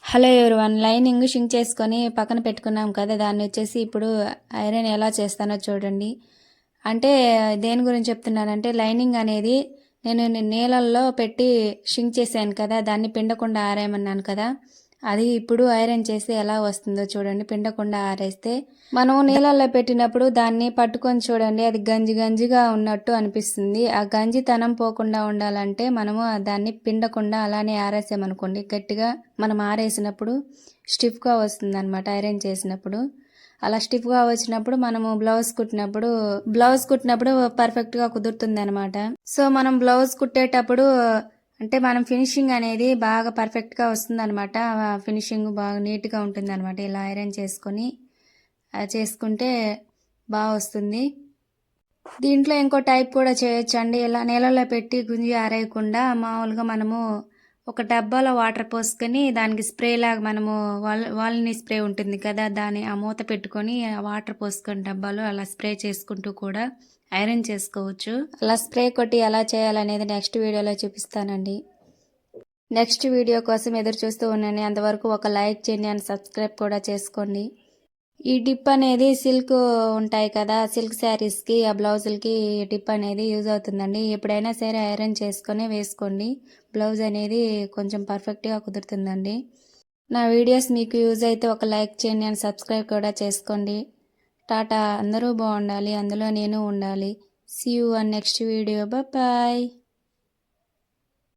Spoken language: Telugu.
హలో ఎవరివన్, లైనింగ్ షింక్ చేసుకొని పక్కన పెట్టుకున్నాం కదా, దాన్ని వచ్చేసి ఇప్పుడు ఐరన్ ఎలా చేస్తానో చూడండి. అంటే దేని గురించి చెప్తున్నానంటే, లైనింగ్ అనేది నేను నీళ్ళల్లో పెట్టి షింక్ చేశాను కదా, దాన్ని పిండకుండా ఆరేయమన్నాను కదా, అది ఇప్పుడు ఐరన్ చేస్తే ఎలా వస్తుందో చూడండి. పిండకుండా ఆరేస్తే మనం నీళ్ళల్లో పెట్టినప్పుడు దాన్ని పట్టుకొని చూడండి, అది గంజి గంజిగా ఉన్నట్టు అనిపిస్తుంది. ఆ గంజితనం పోకుండా ఉండాలంటే మనము దాన్ని పిండకుండా అలానే ఆరేసామనుకోండి, గట్టిగా మనం ఆరేసినప్పుడు స్టిఫ్గా వస్తుంది అనమాట. ఐరన్ చేసినప్పుడు అలా స్టిఫ్గా వచ్చినప్పుడు మనము బ్లౌజ్ కుట్టినప్పుడు పర్ఫెక్ట్గా కుదురుతుంది అనమాట. సో మనం బ్లౌజ్ కుట్టేటప్పుడు అంటే మనం ఫినిషింగ్ అనేది బాగా పర్ఫెక్ట్గా వస్తుంది అనమాట. ఫినిషింగ్ బాగా నీట్గా ఉంటుంది అనమాట. ఇలా ఐరన్ చేసుకుంటే బాగా వస్తుంది. దీంట్లో ఇంకో టైప్ కూడా చేయొచ్చండి. ఇలా నీళ్ళలో పెట్టి గుంజి ఆరేయకుండా మామూలుగా మనము ఒక డబ్బాలో వాటర్ పోసుకొని దానికి స్ప్రే లాగా మనము వాల్ని స్ప్రే ఉంటుంది కదా, దాన్ని ఆ మూత పెట్టుకొని వాటర్ పోసుకొని డబ్బాలో అలా స్ప్రే చేసుకుంటూ కూడా ఐరన్ చేసుకోవచ్చు. అలా స్ప్రే కొట్టి ఎలా చేయాలనేది నెక్స్ట్ వీడియోలో చూపిస్తానండి. నెక్స్ట్ వీడియో కోసం ఎదురు చూస్తూ ఉండండి. అంతవరకు ఒక లైక్ చేయండి అండ్ సబ్స్క్రైబ్ కూడా చేసుకోండి. ఈ డిప్ అనేది సిల్క్ ఉంటాయి కదా, సిల్క్ శారీస్కి ఆ బ్లౌజులకి డిప్ అనేది యూజ్ అవుతుందండి. ఎప్పుడైనా సరే ఐరన్ చేసుకొని వేసుకోండి, బ్లౌజ్ అనేది కొంచెం పర్ఫెక్ట్గా కుదురుతుందండి. నా వీడియోస్ మీకు యూజ్ అయితే ఒక లైక్ చేయండి అండ్ సబ్స్క్రైబ్ కూడా చేసుకోండి. టాటా. అందరూ బాగుండాలి, అందులో నేను ఉండాలి. See you on next video. Bye.